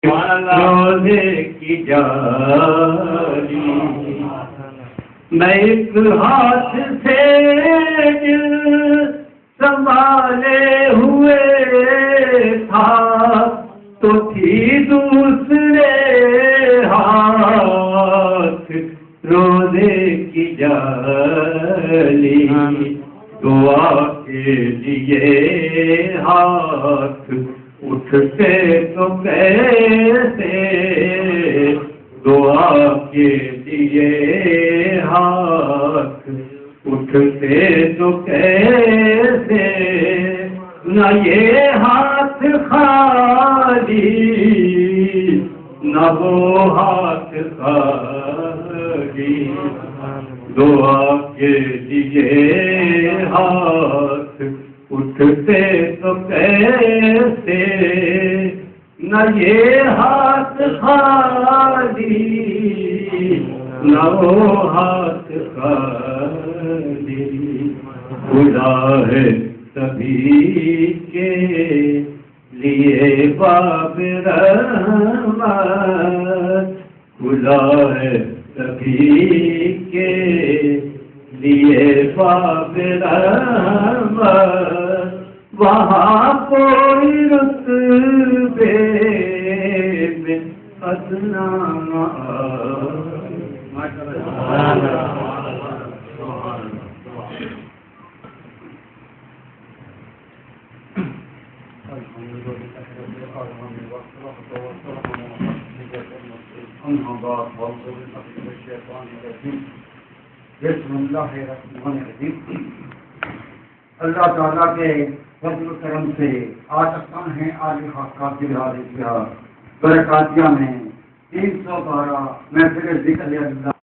روزے کی جاری میں ایک ہاتھ سے دل سنبھالے ہوئے تھا تو تھی دوسرے ہاتھ روزے کی جاری دعا کے لیے ہاتھ اٹھتے تو کیسے دعا کے لیے ہاتھ اٹھتے تو کیسے نہ یہ ہاتھ خالی نہ وہ ہاتھ خالی دعا کے لیے ہاتھ اٹھتے تو کیسے نہ یہ ہاتھ خالی نہ وہ ہاتھ خالی خدا ہے سبھی کے لیے باب رحمت خدا ہے سبھی کے لیے باب رحمت وہاں کوئی رتبے میں ادنا بسم اللہ الرحمن الرحیم. اللہ تعالیٰ کے فضل و کرم سے آج اقسام ہیں عالی خاص کیا برکاتیہ میں 312 محفل ذکر اللہ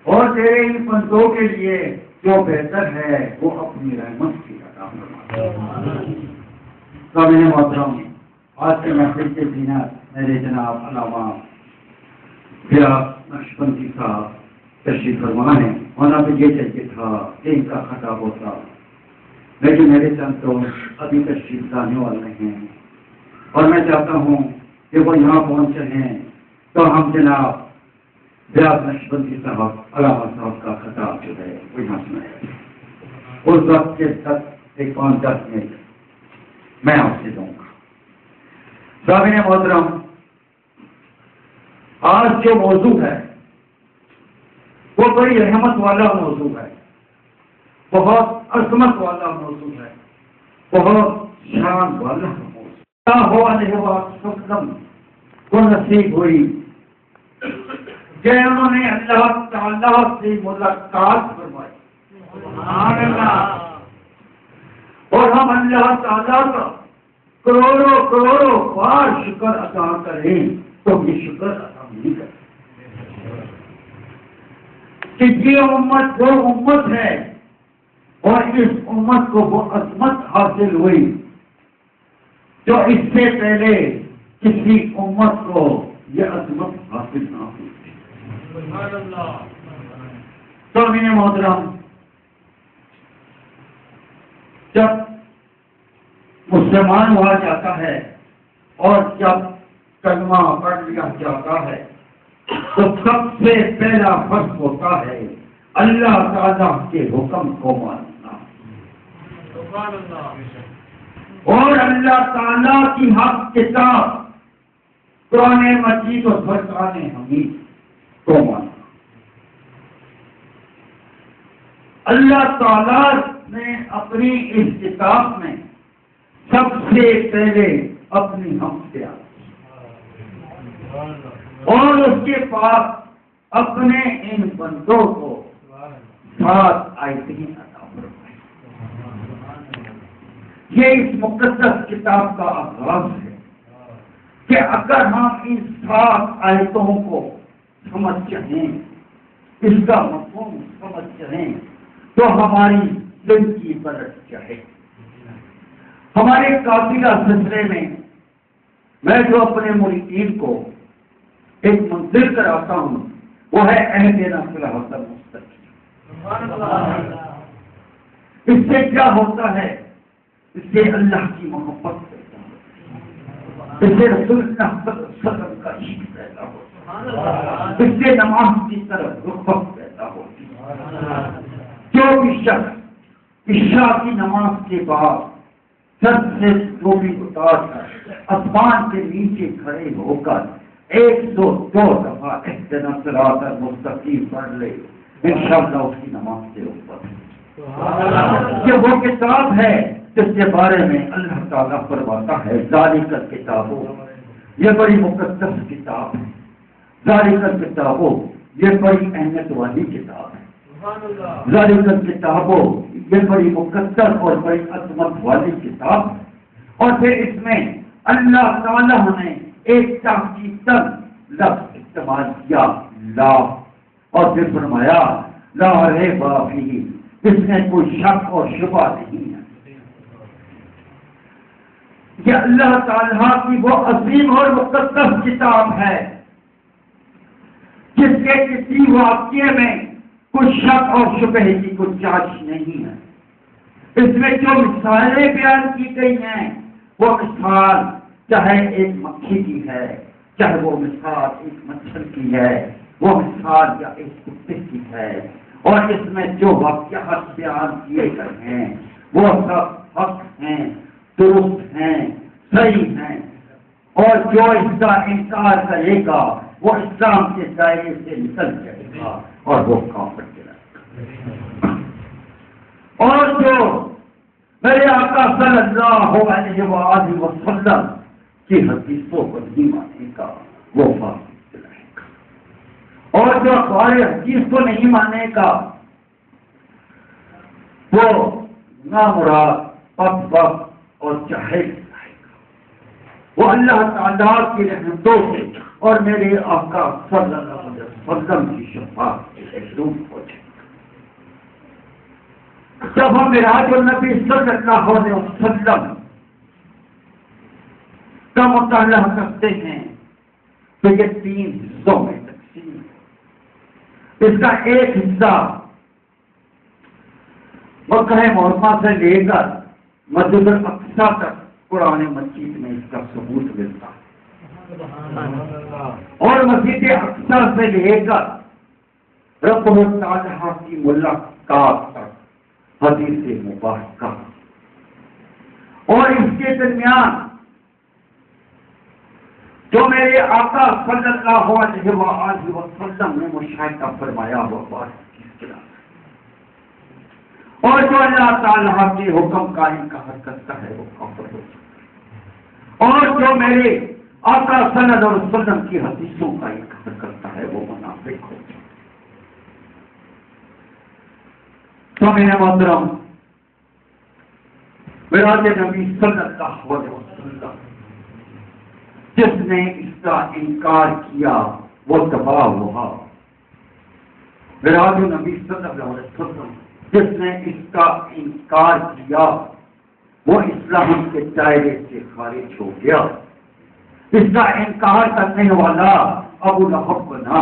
اور تیرے ان بندوں کے لیے جو بہتر ہے وہ اپنی رحمت کی عطا فرما. سامعین محترم، آج کے محفل کے زینت میرے جناب علامہ فیاض نقشبندی صاحب تشریف فرما ہے. ہونا تو یہ چاہیے تھا کہ ان کا خطاب ہوتا، لیکن میرے چند دوست ابھی تشریف لانے والے ہیں اور میں چاہتا ہوں کہ وہ یہاں پہنچے ہیں تو ہم جناب فیاض نقشبندی صاحب علامہ صاحب کا خطاب جو ہے وہ یہاں سنائے. اس وقت کے تک 5-10 منٹ میں آپ سے دوں گا. سامعین محترم، آج جو موضوع ہے وہ بڑی رحمت والا موضوع ہے، بہت عظمت والا موضوع ہے، بہت شان والا موضوع علیہ وسلم کو نصیب ہوئی کہ انہوں نے اللہ تعالیٰ سے ملاقات فرمائی. سبحان اللہ. اور ہم اللہ تعالیٰ کا کروڑوں بار شکر ادا کریں تو یہ شکر ادا نہیں کریں کہ یہ امت وہ امت ہے اور اس امت کو وہ عظمت حاصل ہوئی جو اس سے پہلے کسی امت کو یہ عظمت حاصل نہ ہوئی. تو میرے محترم، جب مسلمان ہوا جاتا ہے اور جب کلمہ پڑھ لیا جاتا ہے تو سب سے پہلا فرض ہوتا ہے اللہ تعالیٰ کے حکم کو ماننا اور اللہ تعالیٰ کی حق کتاب قرآن مجید اور فرقان حمید کو ماننا. اللہ تعالیٰ نے اپنی اس کتاب میں سب سے پہلے اپنی ہم سے اور اس کے پاس اپنے ان بندوں کو 7 آیتیں عطا فرمائی. یہ اس مقدس کتاب کا آغاز ہے کہ اگر ہم ان 7 آیتوں کو سمجھ چاہیں، اس کا مفہوم سمجھ چاہیں تو ہماری زندگی پلٹ جائے. ہمارے قافلہ سلسلے میں میں جو اپنے مریدین کو ایک منزل کراتا ہوں وہ ہے اہدنا صراط المستقیم. اس سے کیا ہوتا ہے؟ اس سے اللہ کی محبت پیدا ہوتی ہے. اس سے رسول اللہ صلی اللہ علیہ وسلم کا عشق پیدا ہوتا ہے، اس سے نماز کی طرف رغبت پیدا ہوتی ہے۔ جو بھی شخص عشاء کی نماز کے بعد سر سے ٹوپی اتار کر آسمان کے نیچے کھڑے ہو کر 102 دفعہ اہدنا الصراط المستقیم پڑھ لے، انشاءاللہ اس کی نماز سے اوپر۔ یہ وہ کتاب ہے جس کے بارے میں اللہ تعالیٰ فرماتا ہے ذالک الکتاب، یہ بڑی مقدس کتاب ہے، ذالک الکتاب یہ بڑی اہمیت والی کتاب ہے، ذالک الکتاب یہ بڑی مقدس اور بڑی عظمت والی کتاب ہے۔ اور پھر اس میں اللہ تعالیٰ نے ایک تاکید لفظ استعمال کیا لا، اور پھر فرمایا لا ریب فیہ، اس میں کوئی شک اور شبہ نہیں ہے۔ یہ اللہ تعالیٰ کی وہ عظیم اور مقدس کتاب ہے جس کے کسی واقعے میں کوئی شک اور شبہ کی گنجائش نہیں ہے۔ اس میں جو مثالیں بیان کی گئی ہیں وہ مثال چاہے ایک مکھی کی ہے، چاہے وہ مثال ایک مچھر کی ہے، وہ مثال یا ایک کتے کی ہے، اور اس میں جو واقعات بیان کیے گئے ہیں وہ سب حق ہیں، درست ہیں، صحیح ہیں، اور جو اس کا انکار کرے گا وہ اسلام کے دائرے سے نکل جائے گا اور وہ کافر کہلائے گا۔ اور جو میرے آقا صلی اللہ علیہ وآلہ وسلم کی حدیثوں کو نہیں مانے گا وہ فاسق کہلائے گا، اور جو اخبار حدیث کو نہیں مانے گا وہ نامراد پک اور جاہل کہلائے گا۔ وہ اللہ تعالیٰ کی رحمتوں سے اور میرے آقا صلی اللہ علیہ وسلم کی شفاعت سے محروم ہو جائے گا۔ جب ہم معراج النبی صلی اللہ علیہ وسلم کا مطالعہ کرتے ہیں تو یہ 3 حصوں میں تقسیم ہے۔ اس کا ایک حصہ مکہ معظمہ سے لے کر مسجد الاقصی تک قرآن مجید میں اس کا ثبوت ملتا ہے، اور مسجد اقصی سے لے کر رب تعالیٰ کی ملاقات تک حدیث مبارکہ، اور اس کے درمیان جو میرے آقا صلی اللہ علیہ وآلہ وسلم نے مشاہدہ فرمایا وہ بات کس کے نام ہے، اور جو اللہ تعالیٰ کے حکم کا انکار کرتا ہے وہ کافر ہو جاتا ہے، اور جو میرے آقا صلی اللہ علیہ وسلم کی حدیثوں کا انکار کرتا ہے وہ منافق ہو جاتا ہے۔ تو میرے محترم معراج نبی صلی اللہ علیہ وسلم جس نے اس کا انکار کیا وہ تباہ ہوا۔ معراج نبی صلی اللہ علیہ وسلم جس نے اس کا انکار کیا وہ اسلام کے دائرے سے خارج ہو گیا۔ اس کا انکار کرنے والا ابو لہب بنا،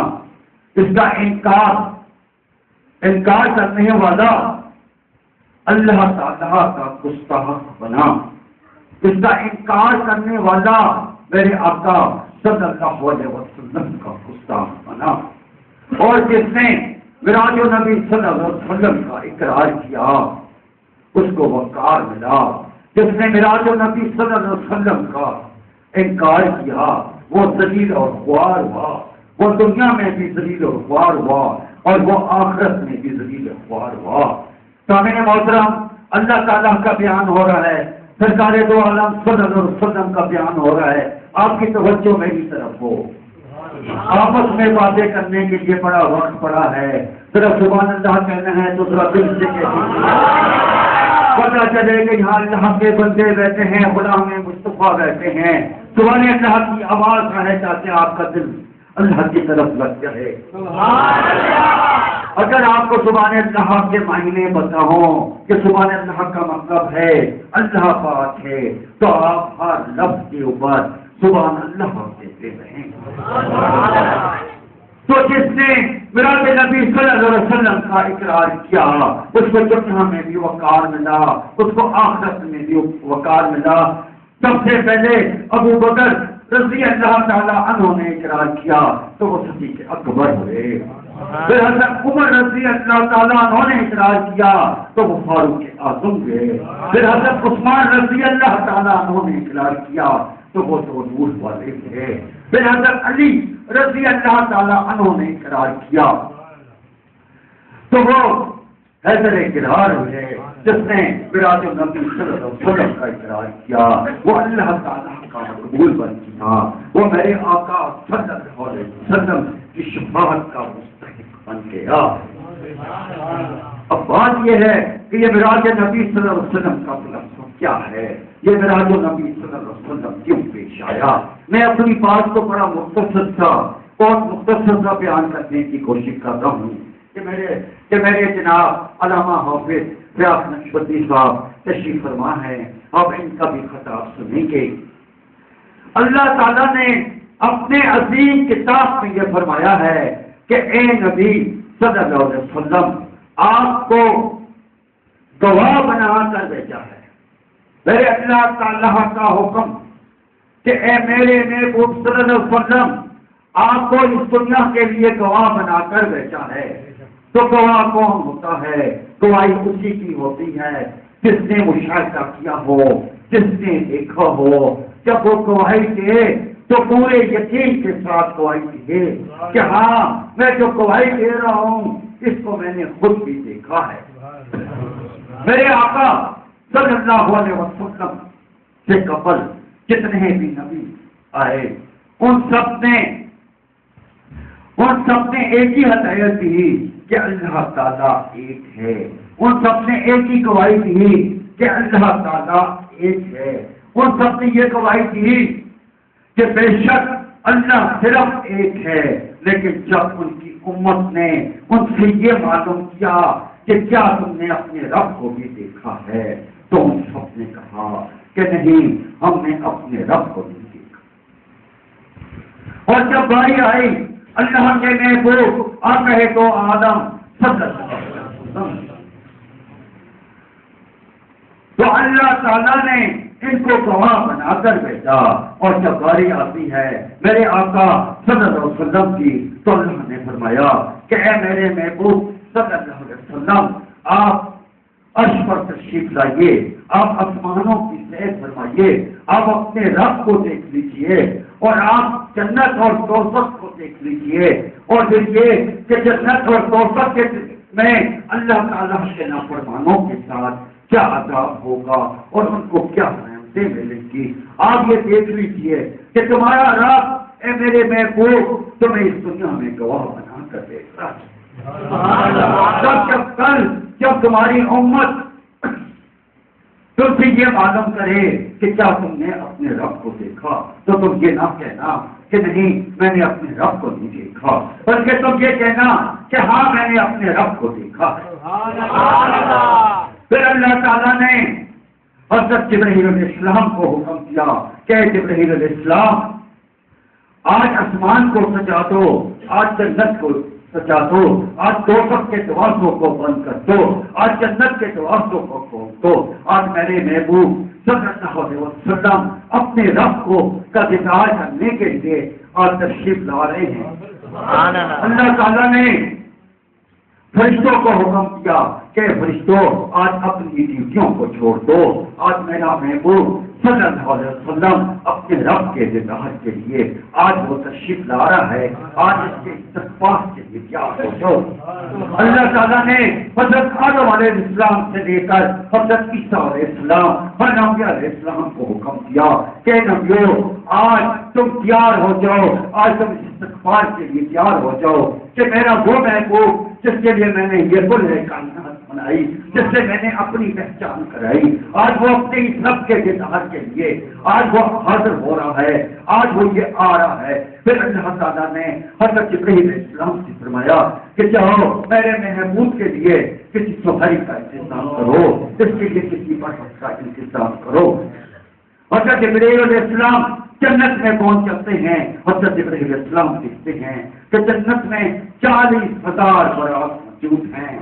اس کا انکار کرنے والا اللہ تعالیٰ کا گستاخ بنا، اس کا انکار کرنے والا میرے آقا صلی اللہ علیہ وسلم کا گستاخ بنا، اور جس نے معراج النبی صلی اللہ علیہ وسلم کا اقرار کیا اس کو وقار ملا، جس نے معراج النبی صلی اللہ علیہ وسلم کا انکار کیا وہ ذلیل اور خوار ہوا، وہ دنیا میں بھی ذلیل اور خوار ہوا اور وہ آخرت میں بھی ذلیل اور خوار ہوا۔ سامعین محترم، اللہ تعالیٰ کا بیان ہو رہا ہے، سرکار دو عالم صلی اللہ علیہ وسلم کا بیان ہو رہا ہے، آپ کی توجہ میری طرف ہو۔ آپس میں باتیں کرنے کے لیے بڑا وقت پڑا ہے، صرف سبحان اللہ کہنا ہے تو ذرا دل سے کہتے پتا چلے کہ یہاں اللہ کے بندے بیٹھے ہیں، غلام مصطفیٰ بیٹھے ہیں، سبحان اللہ کی آواز رہے چاہتے آپ کا دل اللہ کی طرف لگ جائے۔ اگر آپ کو سبحان اللہ کے معنی بتاؤں کہ سبحان اللہ کا مطلب ہے اللہ پاک ہے تو آپ ہر لفظ کے اوپر سبحان اللہ کہتے رہیں۔ تو جس نے معراج نبی صلی اللہ علیہ وسلم کا اقرار کیا اس کو دنیا میں بھی وقار ملا، اس کو آخرت میں بھی وقار ملا۔ سب سے پہلے ابو بکر رضی اللہ تعالیٰ عنہ نے اقرار کیا تو وہ صدیق اکبر ہوئے. پھر حضرت عمر رضی اللہ تعالیٰ عنہ نے اقرار کیا تو وہ فاروق اعظم ہوئے. پھر حضرت عثمان رضی اللہ تعالیٰ عنہ نے اقرار کیا تو وہ تو نور والے تھے. پھر حضرت علی رضی اللہ تعالیٰ عنہ نے اقرار کیا تو وہ حیدر اقرار ہوئے جس نے برات النبی صلی اللہ علیہ وسلم کا اقرار کیا. وہ اللہ تعالیٰ کا مقبول بن تھا. وہ میرے آقا صلی اللہ علیہ وسلم کی شفاعت کا مستحق بن گیا. اب بات یہ ہے کہ یہ معراج نبی صلی اللہ علیہ وسلم کا لفظ کیا ہے؟ یہ معراج نبی صلی اللہ علیہ وسلم کیوں پیش آیا؟ میں اپنی بات کو بڑا مختصر سا بیان کرنے کی کوشش کر رہا ہوں کہ میرے جناب علامہ حافظ فیاض نقشبندی صاحب تشریف فرما ہے. اب ان کا بھی خطاب سنیں گے. اللہ تعالیٰ نے اپنے عظیم کتاب میں یہ فرمایا ہے کہ اے نبی صلی اللہ علیہ وسلم آپ کو گواہ بنا کر بھیجا ہے. میرے اللہ تعالیٰ کا حکم کہ اے میرے محبوب صلی اللہ علیہ وسلم آپ کو اس دنیا کے لیے گواہ بنا کر بھیجا ہے. تو گواہ کون ہوتا ہے؟ گواہی اسی کی ہوتی ہے جس نے مشاہدہ کیا ہو، جس نے دیکھا ہو. جب وہ گواہی دے تو پورے یقین کے ساتھ گواہی دے کہ ہاں میں جو گواہی دے رہا ہوں اس کو میں نے خود بھی دیکھا ہے. میرے آقا صلی اللہ علیہ وسلم سے قبل جتنے بھی نبی آئے ان سب نے ایک ہی ہدایت دی کہ اللہ تعالیٰ ایک ہے. ان سب نے ایک ہی گواہی دی کہ اللہ تعالیٰ ایک ہے. ان سب نے یہ گواہی دی کہ بے شک اللہ صرف ایک ہے. لیکن جب ان کی امت نے ان سے یہ معلوم کیا کہ کیا تم نے اپنے رب کو بھی دیکھا ہے تو ان سب نے کہا کہ نہیں، ہم نے اپنے رب کو نہیں دیکھا. اور جب باری آئی اللہ کے محبوب آپ کہے تو آدم صلی اللہ علیہ وسلم تو اللہ تعالیٰ نے ان کو گواہ بنا کر بھیجا. اور جب باری آتی ہے میرے آقا صلی اللہ علیہ وسلم کی تو اللہ نے فرمایا کہ اے میرے محبوب صلی اللہ علیہ وسلم آپ عرش پر تشریف لائیے، آپ آسمانوں کی سیر فرمائیے، آپ اپنے رب کو دیکھ لیجئے اور آپ جنت اور دوزخ کو دیکھ لیجئے. اور پھر یہ کہ جنت اور دوزخ میں اللہ تعالیٰ کے نافرمانوں کے ساتھ کیا عذاب ہوگا اور ان کو کیا نعمتیں ملیں گی. آپ یہ دیکھ لیجئے کہ تمہارا رب اے میرے محبوب تمہیں اس دنیا میں گواہ بنا کر دیکھ رہا ہے. جب تمہاری امت تم سے یہ معلوم کرے کہ کیا تم نے اپنے رب کو دیکھا تو تم یہ نہ کہنا کہ نہیں میں نے اپنے رب کو نہیں دیکھا، بلکہ تم یہ کہنا کہ ہاں میں نے اپنے رب کو دیکھا. پھر اللہ تعالیٰ نے حضرت جبرائیل علیہ السلام کو حکم دیا کہ جبرائیل علیہ السلام آج آسمان کو سجا دو، آج جنت کو سجا دو، آج دوزخ کے دروازوں کو بند کر دو، آج جنت کے دروازوں کو کھول دو. آج میرے محبوب صلی اللہ علیہ وسلم اپنے رب کو کا دیدار کرنے کے لیے آج تشریف لا رہے ہیں. اللہ تعالیٰ نے فرشتوں کو حکم دیا کہ فرشتوں آج اپنی ڈیوٹیوں کو چھوڑ دو. آج میرا محبوب صلی اللہ علیہ وسلم اپنے رب کے دیدار کے لیے آج وہ تشریف لا رہا ہے. آج اس کے استقبال کے لیے کیا سوچو. اللہ تعالیٰ نے حضرت آدم علیہ السلام سے لے کر حضرت عیسیٰ علیہ السلام اور نبی علیہ السلام کو حکم دیا کہ نبیوں آج تم تیار ہو جاؤ، آج تم استقبال کے لیے تیار ہو جاؤ کہ میرا وہ محبوب جس کے لیے میں نے یہ کل کائنات بنائی، جس سے میں نے اپنی پہچان کرائی، آج وہ اپنے اس رب کے دیدار کے لیے آج وہ حاضر ہو رہا ہے، آج وہ یہ آ رہا ہے. پھر اللہ تعالیٰ نے حضرت جبرائیل علیہ السلام سے فرمایا کہ چاہو میرے محبوب کے لیے کسی سفاری کا انتظام کرو، اس کے لیے کسی بڑھت کا انتظام کرو. حضرت جبرائیل علیہ السلام جنت میں پہنچ جاتے ہیں. حضرت جبرائیل علیہ السلام دیکھتے ہیں کہ جنت میں 40,000 براق موجود ہیں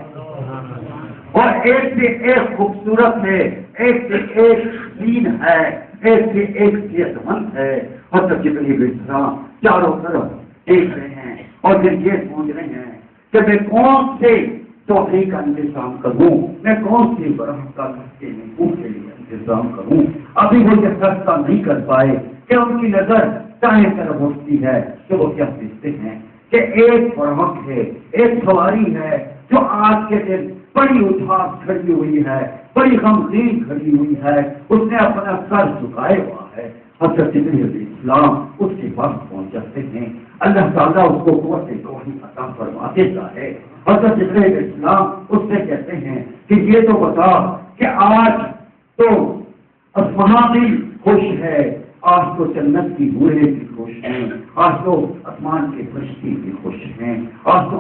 اور ایک سے ایک خوبصورت ہے، ایک سے ایک دین ہے، ایک سے ایک صحت مند ہے. حضرت جبرائیل علیہ السلام چاروں طرف دیکھ رہے ہیں اور پھر یہ سوچ رہے ہیں کہ میں کون سے توحید کا انتظام کروں، میں کون سی برہم کا کے محبوب کے لیے انتظام کروں. ابھی وہ یہ فیصلہ نہیں کر پائے کہ ان کی نظر دائیں طرف ہوتی ہے کہ وہ کیا دیکھتے ہیں کہ ایک برہم ہے، ایک سواری ہے جو آج کے دن بڑی اداس کھڑی ہوئی ہے، بڑی غمگین کھڑی ہوئی ہے، اس نے اپنا سر جھکائے ہوا ہے. حضرت جبرائیل علیہ السلام اس کے پاس پہنچ جاتے ہیں. اللہ تعالیٰ اس کو قوت توحید عطا فرما دیتا ہے. حضرت جبرائیل علیہ السلام اس سے کہتے ہیں کہ یہ تو بتا کہ آج تو آسمان بھی خوش ہے، آج تو جنت کی حوریں بھی خوش ہیں، آج تو آسمان کے فرشتے بھی خوش ہیں، آج تو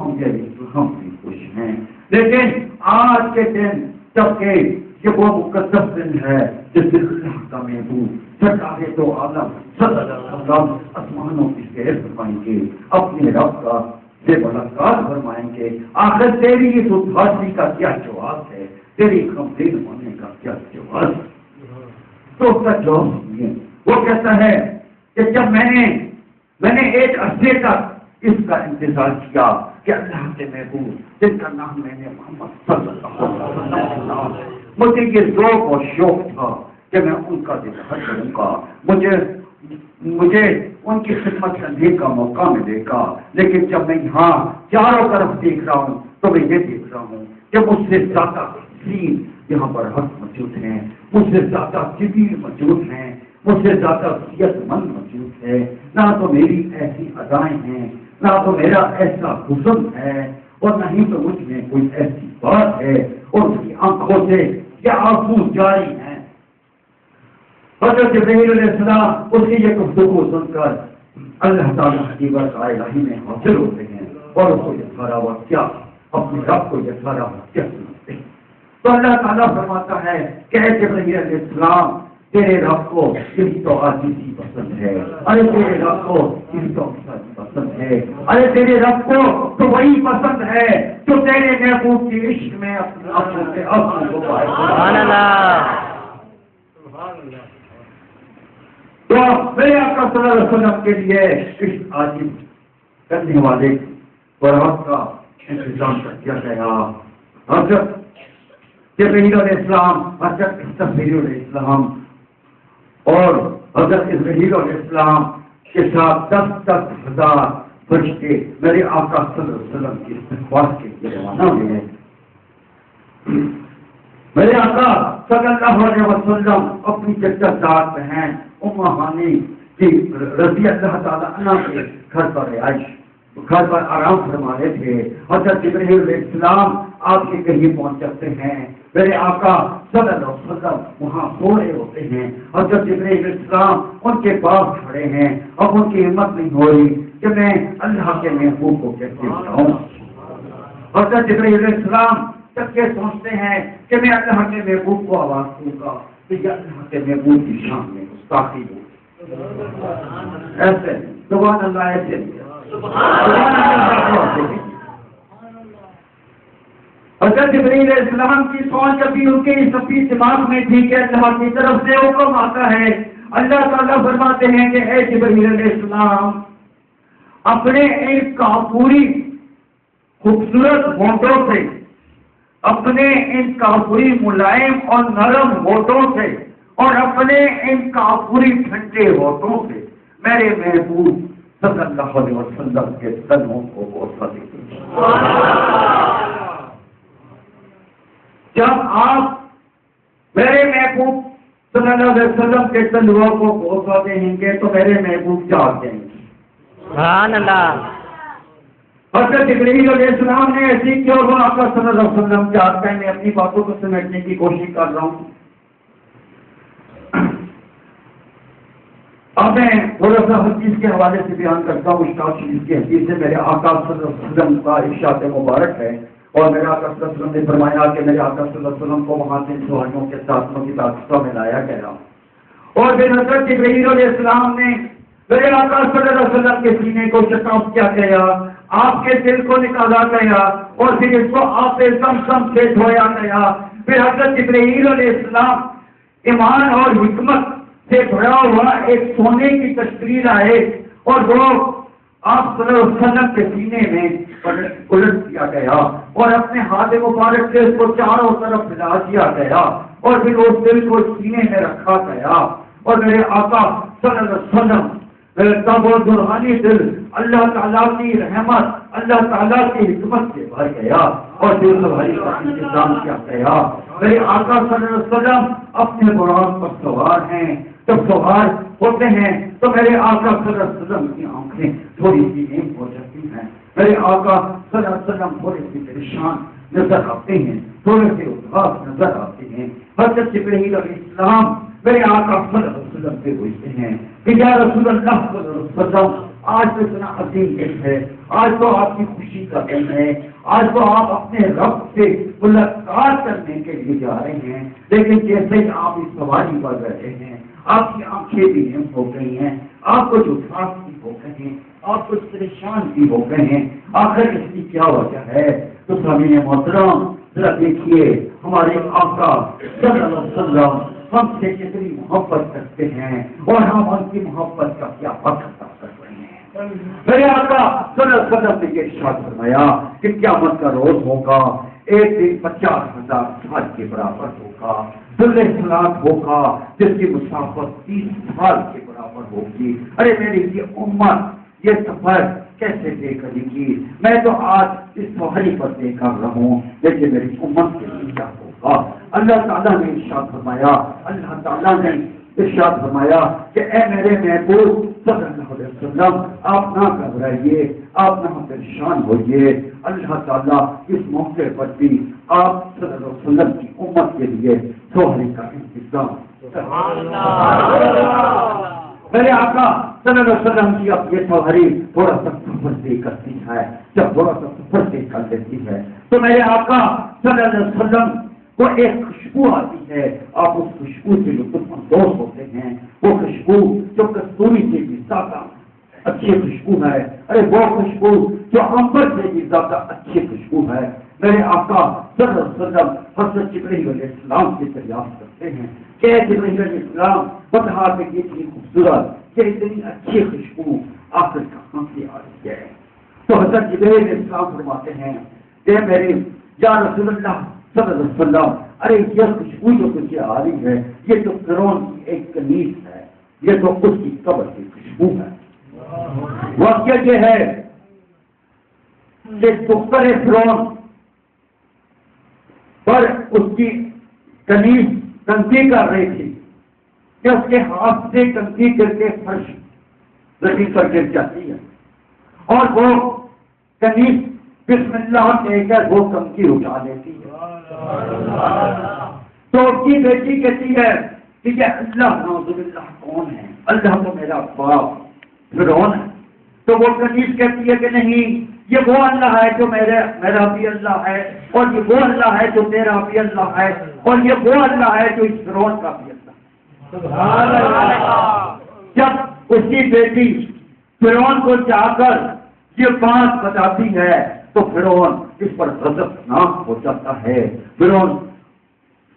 ہم بھی خوش ہیں. لیکن آج کے دن جبکہ یہ وہ مقدس دن ہے جس دن اللہ کا محبوب سرکار تو عالم صلی اللہ علیہ وسلم آسمانوں کی سیر فرمائیں گے، اپنے رب کا سے ملاقات فرمائیں گے. آخر تیری اس اداسی کا کیا جواب ہے، تیری غمگین ہونے کا کیا جواب ہے؟ تو اس کا جواب سنیے. وہ کہتا ہے کہ جب میں نے ایک عرصے تک اس کا انتظار کیا کہ اللہ کے محبوب جن کا نام میں نے محمد صلی اللہ علیہ وسلم، مجھے یہ ذوق اور شوق تھا کہ میں ان کا دیدار کروں گا، مجھے ان کی خدمت کرنے کا موقع ملے گا. لیکن جب میں یہاں چاروں طرف دیکھ رہا ہوں تو میں یہ دیکھ رہا ہوں کہ مجھ سے زیادہ حسین یہاں پر حق موجود ہیں، مجھ سے زیادہ جبریل موجود ہیں، مجھ سے زیادہ صحت مند موجود ہے. نہ تو میری ایسی ادائیں ہیں، نہ تو میرا ایسا حسن ہے، اور نہ ہی تو مجھ میں کوئی ایسی بات ہے اور اس کی آنکھوں سے کیا آنسو جاری ہیں. حضرت جبرائیل علیہ السلام اس کی یہ گفتگو سن کر اللہ تعالیٰ کی برکات الہی میں حاصل ہوتے ہیں اور اس کو یہ سارا واقعہ اپنے رب کو یہ سارا واقعہ سناتے ہیں. تو اللہ تعالیٰ فرماتا ہے کہ اے جبرائیل علیہ السلام تیرے رب کو یہی تو عاجزی پسند ہے، ارے تیرے رب کو یہی تو پسند ہے، ارے تیرے رب کو تو وہی پسند ہے جو تیرے محبوب کے عشق میں اپنے آنکھوں سے آنسو کو پائے. سبحان اللہ. تو میرے آقا صلی اللہ علیہ وسلم کے لیے عشق عاجز کرنے والے برہم کا انتظام کر دیا گیا. حضرت جبرائیل علیہ السلام، حضرت اسرافیل علیہ السلام اور حضرت اسرائیل علیہ السلام کے ساتھ 10,000 فرشتے میرے آقا صلی اللہ علیہ وسلم کی استقبال کے لیے روانہ ہوئے. میرے آقا صلی اللہ علیہ وسلم اپنی جدہ ذات بہن ام ہانی کی رضی اللہ تعالیٰ عنہ کے گھر پر آرام فرما رہے تھے. حضرت جبرائیل علیہ السلام آپ کے قریب پہنچ جاتے ہیں. میرے آقا صلی اللہ علیہ وسلم وہاں سو رہے ہوتے ہیں. حضرت جبرائیل علیہ السلام ان کے پاس کھڑے ہیں. اب ان کی ہمت نہیں ہو رہی کہ میں اللہ کے محبوب کو کیسے بتاؤں. حضرت جبرائیل علیہ السلام تب کے سوچتے ہیں کہ میں اللہ کے محبوب کو آواز دوں گا کہ یہ اللہ کے محبوب کی شان میں گستاخی ہو. ایسے سبحان اللہ، ایسے حضرت جبرائیل علیہ السلام کی سوچ ابھی ان کے اس اپنی دماغ میں تھی کہ اللہ کی طرف سے حکم آتا ہے. اللہ تعالیٰ فرماتے ہیں کہ اے جبرائیل علیہ السلام اپنے ایک کافوری خوبصورت ہونٹوں سے، اپنے ان کافوری ملائم اور نرم ہونٹوں سے اور اپنے ان کافوری ٹھنڈے ہونٹوں سے میرے محبوب صلی اللہ علیہ وسلم کے قدموں کو بوسہ دیتے ہیں. جب آپ میرے محبوب صلی اللہ علیہ وسلم کے قدموں کو بوسہ دیں گے تو میرے محبوب جاگ جائیں گے. سبحان اللہ. حضرت جبرائیل علیہ السلام نے ایسی کیوں وہ آقا صلی اللہ علیہ وسلم جاگتے ہیں. میں اپنی باتوں کو سمیٹنے کی کوشش کر رہا ہوں. اب میں تھوڑا سا حدیث کے حوالے سے بیان کرتا ہوں. مشکات شریف کی حدیث سے میرے آقا صلی اللہ علیہ وسلم کا ارشاد مبارک ہے اور میرے آقا صلی اللہ علیہ وسلم نے فرمایا کہ میرے آقا صلی اللہ علیہ وسلم کو وہاں سے سواریوں کے ساتھوں کی داستہ میں لایا گیا اور پھر حضرت جبرائیل علیہ السلام نے میرے آقا صلی اللہ علیہ وسلم کے سینے کو شکاف کیا گیا، آپ کے دل کو نکالا گیا اور پھر اس کو آپ زمزم سے دھویا گیا. پھر حضرت جبرائیل علیہ السلام ایمان اور حکمت سے بھرا ہوا ایک سونے کی تصویر آئے اور وہ آپ صلی اللہ علیہ وسلم کے سینے میں الٹ دیا گیا اور اپنے ہاتھ مبارک سے اس کو چاروں طرف پھیلا دیا گیا اور پھر اس دل کو سینے میں رکھا گیا اور میرے آقا صلی اللہ علیہ وسلم کا وہ درحانی دل اللہ تعالیٰ کی رحمت اللہ تعالیٰ کی حکمت سے بھر گیا اور دل سواری کا انتظام کیا گیا. میرے آقا صلی اللہ علیہ وسلم اپنے براق پر سوار ہیں. جب سوار ہوتے ہیں تو میرے آقا صلی اللہ علیہ وسلم کی آنکھیں تھوڑی سی نیم ہو جاتی ہیں. میرے آقا صلی اللہ علیہ وسلم تھوڑے سی پریشان نظر آتے ہیں, تھوڑے سے اداس نظر آتے ہیں. حضرت جبرائیل علیہ السلام میرے آقا صلی اللہ علیہ وسلم سے پوچھتے ہیں کہ یا رسول اللہ صلی اللہ علیہ وسلم, آج تو اتنا عظیم دن ہے, آج تو آپ کی خوشی کا دن ہے, آج تو آپ اپنے رب سے ملاقات کرنے کے لیے جا رہے ہیں, لیکن جیسے ہی آپ اس سواری پر بیٹھے ہیں آپ کی آنکھیں بھی نم ہو گئی ہیں, آپ کو جو اداس بھی ہو گئے ہیں, آپ کچھ پریشان بھی ہو گئے ہیں. آخر اس کی کیا وجہ ہے؟ تو سامعین محترم ذرا دیکھیے ہمارے آقا صلی اللہ علیہ وسلم ہم سے کتنی محبت کرتے ہیں اور ہم ان کی محبت کا کیا وقت ادا کر رہے ہیں. میرے آقا صلی اللہ علیہ وسلم نے یہ ارشاد فرمایا کہ قیامت کا روز ہوگا, ایک دن 50,000 سال کے برابر ہوگا. ذوالفقار ہوگا جس کی مسافت 30 سال کے برابر ہوگی. ارے میری یہ امت یہ سفر کیسے طے کرے گی؟ میں تو آج اس سواری پر طے کر رہا ہوں, لیکن میری امت کے لیے کیا ہوگا؟ اللہ تعالیٰ نے ارشاد فرمایا, اللہ تعالیٰ نے ارشاد فرمایا کہ اے میرے محبوب صلی اللہ علیہ وسلم, آپ نہ گھبرائیے, آپ نہ پریشان ہوئیے. اللہ تعالیٰ اس موقع پر بھی آپ صلی اللہ علیہ وسلم کی امت کے لیے سواری کا انتظام. میرے آقا صلی اللہ علیہ وسلم کی اب یہ سواری تھوڑا سا سفر طے کرتی ہے. جب تھوڑا سا سفر طے کر لیتی ہے تو میرے آقا صلی اللہ علیہ وسلم کو ایک خوشبو آتی ہے. آپ اس خوشبو سے لطف اندوز ہوتے ہیں. وہ خوشبو جو کستوری سے بھی زیادہ اچھی خوشبو ہے. ارے وہ خوشبو جو عنبر سے بھی زیادہ اچھی خوشبو ہے. میرے آقا صلی اللہ علیہ وسلم حضرت جبرائیل علیہ السلام سے دریافت کرتے ہیں کہ جبرائیل علیہ السلام بتا کہ یہ اتنی خوبصورت, یہ اتنی اچھی خوشبو آخر کہاں سے آ رہی ہے؟ تو حضرت جبرائیل علیہ السلام فرماتے ہیں کہ میرے یا رسول اللہ صلی اللہ علیہ وسلم, ارے یہ خوشبو جو تجھے آ رہی ہے یہ تو فرعون کی ایک کنیز ہے, یہ تو اس کی قبر کی خوشبو ہے. واقعہ یہ ہے کہ دختر فرعون پر اس کی کنیز کنگھی کر رہی تھی کہ اس کے ہاتھ سے کنگھی کر کے فرش زمین پر گر جاتی ہے اور وہ کنیز بسم اللہ کہہ کر وہ کنگھی اٹھا لیتی ہے. تو اس کی بیٹی کہتی ہے کہ یہ اللہ نعوذ باللہ کون ہے؟ اللہ تو میرا باپ فرعون ہے. تو وہ کنیز کہتی ہے کہ نہیں, یہ وہ اللہ ہے جو میرا بھی اللہ ہے, اور یہ وہ اللہ ہے جو تیرا بھی اللہ ہے, اور یہ وہ اللہ ہے جو اس فرعون کا بھی اللہ ہے. سبحان اللہ. جب اس کی بیٹی فرعون کو جا کر یہ بات بتاتی ہے تو فرعون اس پر غضبناک ہو جاتا ہے. فرعون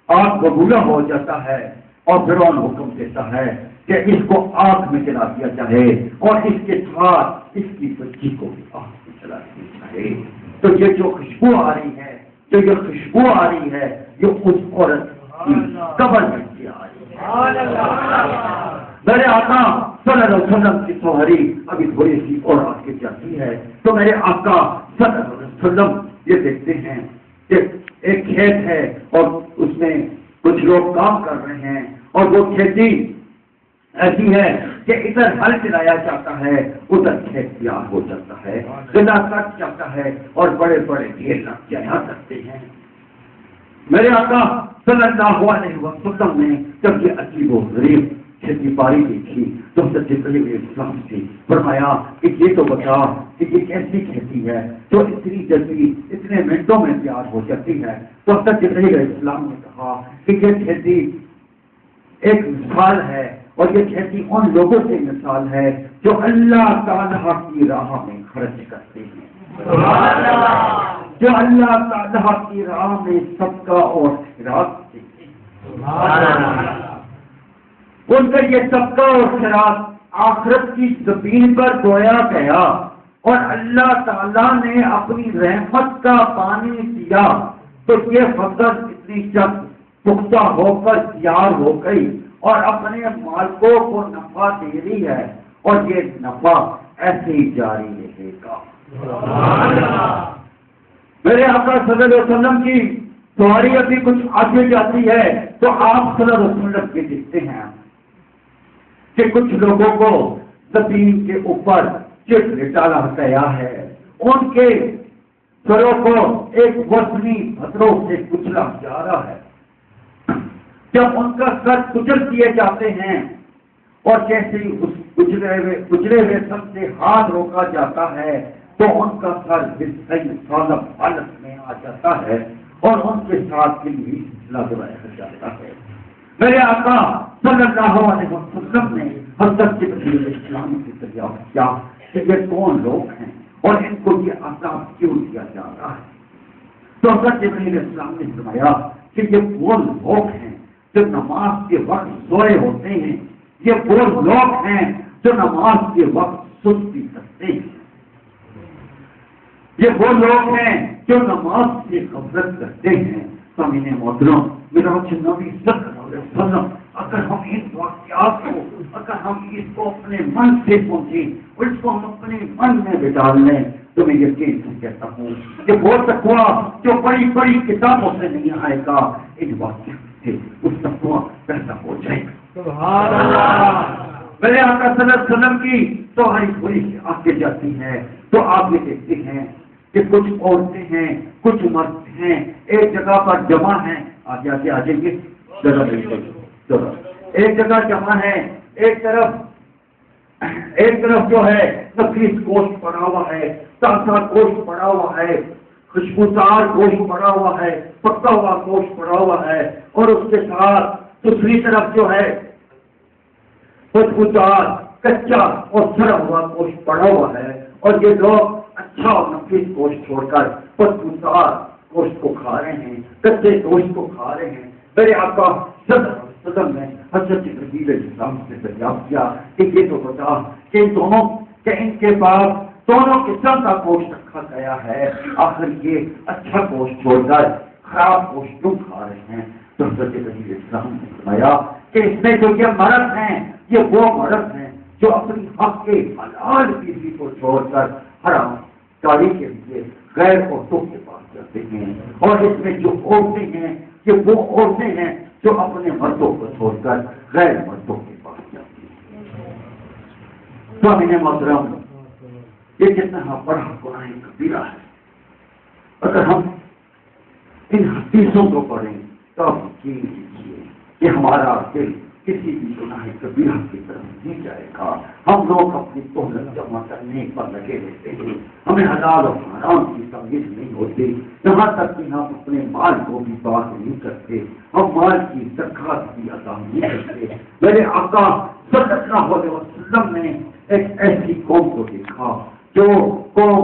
آگ ببولا ہو جاتا ہے اور فرعون حکم دیتا ہے کہ اس کو آگ میں جلا دیا جائے اور اس کے ساتھ اس کی بچی کو بھی آگ میں جلا دیا جائے. تو یہ جو خوشبو آ رہی ہے, جو یہ خوشبو آ رہی ہے, یہ اس عورت کی قبر میں سے آ رہی ہے. میرے آقا صلی اللہ علیہ وسلم کی سواری ابھی تھوڑی سی اور آگے جاتی ہے تو میرے آقا صلی اللہ علیہ وسلم یہ دیکھتے ہیں کہ ایک کھیت ہے اور اس میں کچھ لوگ کام کر رہے ہیں اور وہ کھیتی ایسی ہے کہ ادھر ہل چلایا جاتا ہے, ادھر کھیت تیار ہو جاتا ہے, گلا کٹ جاتا ہے اور بڑے بڑے ڈھیر لگ جایا کرتے ہیں. میرے آقا صلی اللہ علیہ وسلم نے جب یہ عجیب و غریب کھیتی باڑی دیکھی تو حضرت جبرائیل علیہ السلام سے فرمایا کہ یہ تو بتا کہ یہ کیسی کھیتی ہے جو اتنی جلدی اتنے منٹوں میں تیار ہو جاتی ہے. تو حضرت جبرائیل علیہ السلام نے کہا کہ یہ کھیتی ایک مثال ہے اور یہ کھیتی ان لوگوں سے مثال ہے جو اللہ تعالیٰ کی راہ میں خرچ کرتے ہیں, جو اللہ تعالیٰ کی راہ میں صدقہ اور خیرات دیتے ہیں. ان کا یہ طبقہ اور خراج آخرت کی زمین پر بویا گیا اور اللہ تعالیٰ نے اپنی رحمت کا پانی دیا تو یہ فصل اتنی جب پختہ ہو کر تیار ہو گئی اور اپنے مالکوں کو نفع دے رہی ہے اور یہ نفع ایسے ہی جاری رہے گا۔ میرے آقا صلی اللہ علیہ وسلم کی سواری ابھی کچھ آگے جاتی ہے تو آپ صلی اللہ علیہ وسلم کے دیکھتے ہیں کہ کچھ لوگوں کو زمین کے اوپر چٹ ڈالا گیا ہے، ان کے سروں کو ایک وزنی پتھروں سے کچلا جا رہا ہے۔ جب ان کا سر کچل دیے جاتے ہیں اور جیسے ہی اس کچلے ہوئے سر سے ہاتھ روکا جاتا ہے تو ان کا سر بالکل سالم حالت میں آ جاتا ہے اور ان کے ساتھ دل بھی لگوایا جاتا ہے۔ میرے آقا صلی اللہ علیہ وسلم نے حضرت جبرائیل علیہ السلام سے دریافت کیا کہ یہ کون لوگ ہیں اور ان کو یہ عذاب کیوں دیا جا رہا ہے؟ تو حضرت جبرائیل علیہ السلام نے فرمایا کہ یہ وہ لوگ ہیں جو نماز کے وقت سوئے ہوتے ہیں، یہ وہ لوگ ہیں جو نماز کے وقت سستی کرتے ہیں، یہ وہ لوگ ہیں جو نماز سے غفلت کرتے ہیں۔ سامعین محترم، میرا نبی صلی اللہ علیہ وسلم اگر ہم ان واقعات کو اگر ہم اس کو اپنے من سے سوچیں اور اس کو ہم اپنے من میں بٹال لیں تو میں یقین سے کہتا ہوں کہ وہ تقویٰ جو بڑی بڑی کتابوں سے نہیں آئے گا، ان واقعات سے اس تقویٰ پیدا ہو جائے گا۔ سبحان اللہ۔ میرے آقا صلی اللہ علیہ وسلم کی تو ہری پوری آگے جاتی ہے تو آپ یہ دیکھتے ہیں کہ کچھ عورتیں ہیں، کچھ مرد ہیں، ایک جگہ پر جمع ہیں، آگے آگے آ جائیں گے، ایک جگہ جمع ہے، ایک طرف جو ہے نفیس گوشت پڑا ہوا ہے، تازہ گوشت پڑا ہوا ہے، خوشبودار گوشت پڑا ہوا ہے، پکا ہوا گوشت پڑا ہوا ہے، اور اس کے ساتھ دوسری طرف جو ہے خوشبودار کچا اور سڑا ہوا گوشت پڑا ہوا ہے، اور یہ لوگ اچھا اور نفیس گوشت چھوڑ کر خوشبودار گوشت کو کھا رہے ہیں، کچے گوشت کو کھا رہے ہیں۔ میرے آقا صلی اللہ علیہ وسلم نے حضرت جبرائیل علیہ السلام سے دریافت کیا کہ یہ تو بتا کہ ان کے پاس دونوں قسم کا گوشت رکھا گیا ہے، آخر یہ اچھا گوشت چھوڑ کر خراب گوشت کیوں کھا رہے ہیں؟ تو حضرت جبرائیل علیہ السلام نے فرمایا کہ اس میں جو یہ مرد ہیں یہ وہ مرد ہیں جو اپنی حق کے حلال بیوی کو چھوڑ کر حرام کاری کے لیے غیر عورتوں کے پاس جاتے ہیں، اور اس میں جو عورتیں ہیں یہ وہ عورتیں ہیں جو اپنے مردوں کو چھوڑ کر غیر مردوں کے پاس جاتی ہیں۔ سامعین محترم، یہ کتنا بڑا گناہ کبیرہ ہے۔ اگر ہم ان حدیثوں کو پڑھیں تو آپ یقین کیجیے کہ ہمارا دل کسی بھی گناہ کبیرہ کی طرف نہیں جائے گا۔ ہم لوگ اپنی تہمت جمع کرنے پر لگے رہتے ہیں، ہمیں حلال اور حرام کی تمیز نہیں ہوتی، یہاں تک کہ ہم اپنے مال کو بھی بات نہیں کرتے، ہم مال کی زکات بھی ادا نہیں کرتے۔ میرے آقا صلی اللہ علیہ وسلم نے ایک ایسی قوم کو دیکھا جو قوم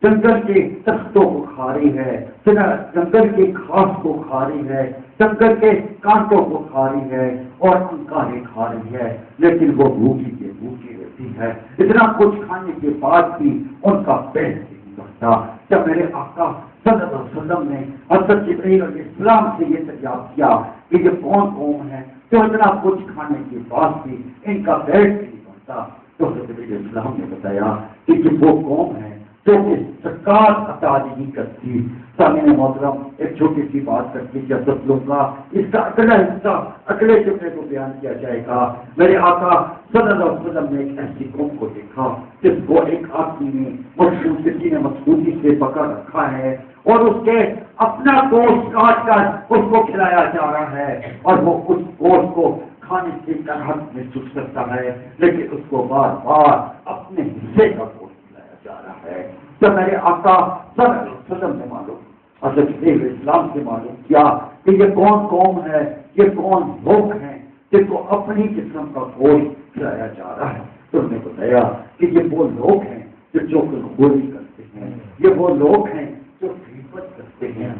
جنگل کے تختوں کو کھا رہی ہے، جنگل کے گھاس کو کھا رہی ہے، جنگل کے کانٹوں کو کھا رہی ہے اور انکاریں کھا رہی ہے، لیکن وہ بھوکی کے بھوکی رہتی ہے۔ اتنا کچھ کھانے کے بعد بھی ان کا پیٹ نہیں بھرتا۔ جب میرے آقا صلی اللہ علیہ وسلم نے حضرت جبرائیل علیہ السلام سے یہ دریافت کیا کہ یہ کون قوم ہے جو اتنا کچھ کھانے کے بعد بھی ان کا پیٹ نہیں بھرتا، تو حضرت جبرائیل علیہ السلام نے بتایا کہ یہ وہ قوم ہے جو کہ زکات عطا نہیں کرتی۔ سامعین محترم، ایک چھوٹی سی بات کر کے اجازت لوں گا، اس کا اگلا حصہ اگلے جملے کو بیان کیا جائے گا۔ میرے آقا صلی اللہ علیہ وسلم نے ایک ایسی قوم کو دیکھا جس کو ایک آدمی نے کسی نے مسعودی سے پکڑ رکھا ہے اور اس کے اپنا گوشت کاٹ کر اس کو کھلایا جا رہا ہے، اور وہ اس گوشت کو کھانے کی کراہت محسوس کرتا ہے، لیکن اس کو بار بار اپنے حصے کا گوشت جا رہا ہے۔ تو میرے آقا صلی اللہ علیہ وسلم نے معلوم حضرت علیہ السلام سے معلوم کیا کہ یہ کون قوم ہے، یہ کون لوگ ہیں جن کو اپنی قسم کا گوشت کھلایا جا رہا ہے۔ تو انہوں نے بتایا کہ یہ وہ لوگ ہیں جو گولی کرتے ہیں، یہ وہ لوگ ہیں جو غیبت کرتے ہیں،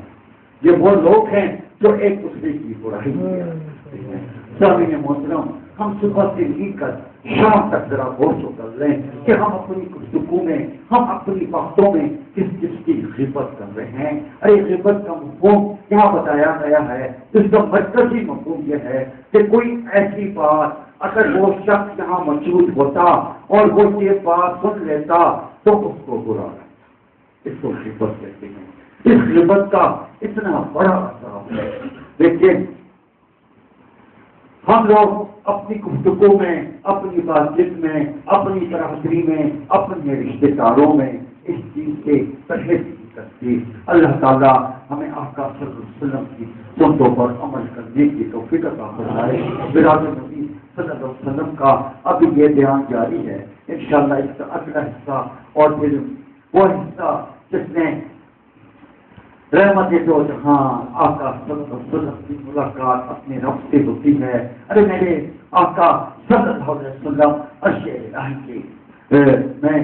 یہ وہ لوگ ہیں جو ایک دوسرے کی برائی کرتے ہیں۔ سامعین محترم، ہم صبح سے لے کر شام تک ذرا غور و کر لیں کہ ہم اپنی گفتگو میں، ہم اپنی باتوں میں کس کس کی غیبت کر رہے ہیں۔ ارے غیبت کا مفہوم کیا بتایا گیا ہے؟ اس کا مرکزی مفہوم یہ ہے کہ کوئی ایسی بات اگر وہ شخص یہاں موجود ہوتا اور وہ یہ بات سن لیتا تو اس کو برا لگتا، اس کو غیبت کہتے ہیں۔ اس غیبت کا اتنا بڑا اثر ہے، لیکن ہم لوگ اپنی گفتگو میں، اپنی بات چیت میں، اپنی برادری میں، اپنے رشتے داروں میں اس چیز سے پرہیز نہیں کرتے۔ اللہ تعالیٰ ہمیں آقا صلی اللہ علیہ وسلم کی سنتوں پر عمل کرنے کی توفیق عطا فرمائے۔ برادر نبی صلی اللہ علیہ وسلم کا ابھی یہ بیان جاری ہے، انشاءاللہ اس کا اگلا حصہ اور پھر وہ حصہ جس نے رحمت دو جہاں آقا صلی اللہ علیہ وسلم کی ملاقات اپنے رب سے ہوتی ہے۔ ارے میرے آقا صلی اللہ علیہ وسلم عرش الہی کے میں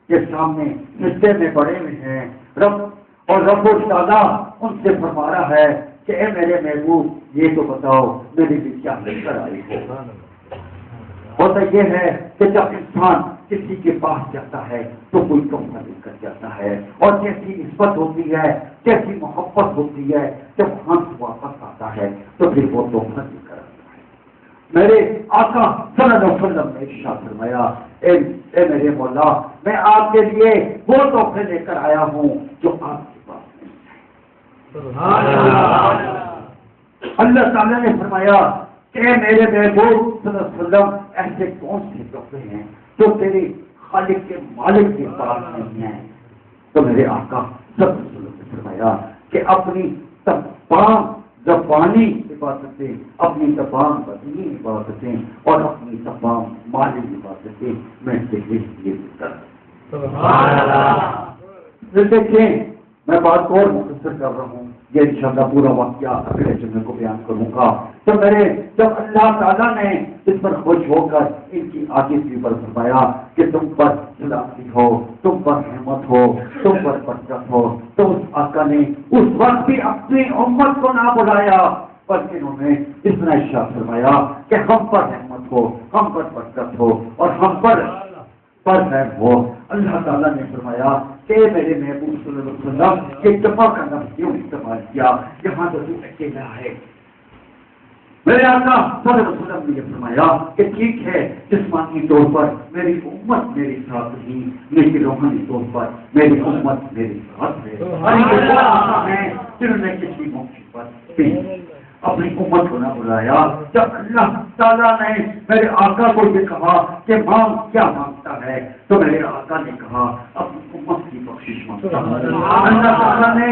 کے سامنے سجدے میں پڑے ہوئے ہیں، رب اور رب تعالیٰ ان سے فرما رہا ہے کہ اے میرے محبوب یہ تو بتاؤ میرے لیے کیا لے کر آئی ہو۔ ہوتا یہ ہے کہ جب انسان کسی کے پاس جاتا ہے تو کوئی تحفہ لے کر جاتا ہے، اور جیسی نسبت ہوتی ہے، جیسی محبت ہوتی ہے، جب وہاں سے واپس آتا ہے تو پھر وہ تحفہ لے کر آتا ہے۔ میرے آقا صلی اللہ علیہ وسلم نے ارشاد فرمایا اے میرے مولا، میں آپ کے لیے وہ تحفے لے کر آیا ہوں جو آپ کے پاس نہیں ہے۔ سبحان اللہ۔ اللہ تعالیٰ نے فرمایا کہ میرے محبوب صلی اللہ علیہ وسلم ایسے کون سے تحفے ہیں جو تیرے خالق کے مالک کے پاس نہیں ہیں؟ تو میرے آقا صلی اللہ علیہ وسلم نے فرمایا کہ اپنی تمام زبانی عبادتیں، اپنی تمام بدنی عبادتیں اور اپنی تمام مالی عبادتیں میں تیرے لیے کرتا ہوں۔ دیکھیں میں بات کو اور مختصر کر رہا ہوں، یہ انشاءاللہ پورا واقعہ اگلے جمعے کو بیان کروں گا۔ تو جب اللہ تعالیٰ نے اس پر خوش ہو کر ان کی عاجزی پر فرمایا کہ تم پر سلامتی ہو، تم پر رحمت ہو، تم پر برکت ہو، تو اس آقا نے اس وقت بھی اپنی امت کو نہ بلایا، بلکہ انہوں نے اتنا ارشاد فرمایا کہ ہم پر رحمت ہو، ہم پر برکت ہو اور ہم پر خیر ہو۔ اللہ تعالیٰ نے فرمایا کہ میرے محبوب صلی اللہ علیہ وسلم یہ جمع کا لفظ کیوں استعمال کیا جہاں تو اکیلا ہے؟ میرے آقا صلی اللہ علیہ وسلم نے یہ فرمایا کہ ٹھیک ہے جسمانی طور پر میری امت میرے ساتھ نہیں، لیکن روحانی طور پر میری امت میرے ساتھ ہے۔ جنہوں نے کسی موقع پر اپنی امت کو نہ بلایا۔ جب اللہ تعالیٰ نے میرے آقا کو یہ کہا کہ مانگ کیا مانگتا ہے، تو میرے آقا نے کہا اپنی امت کی بخشش مانگتا ہوں۔ اللہ تعالیٰ نے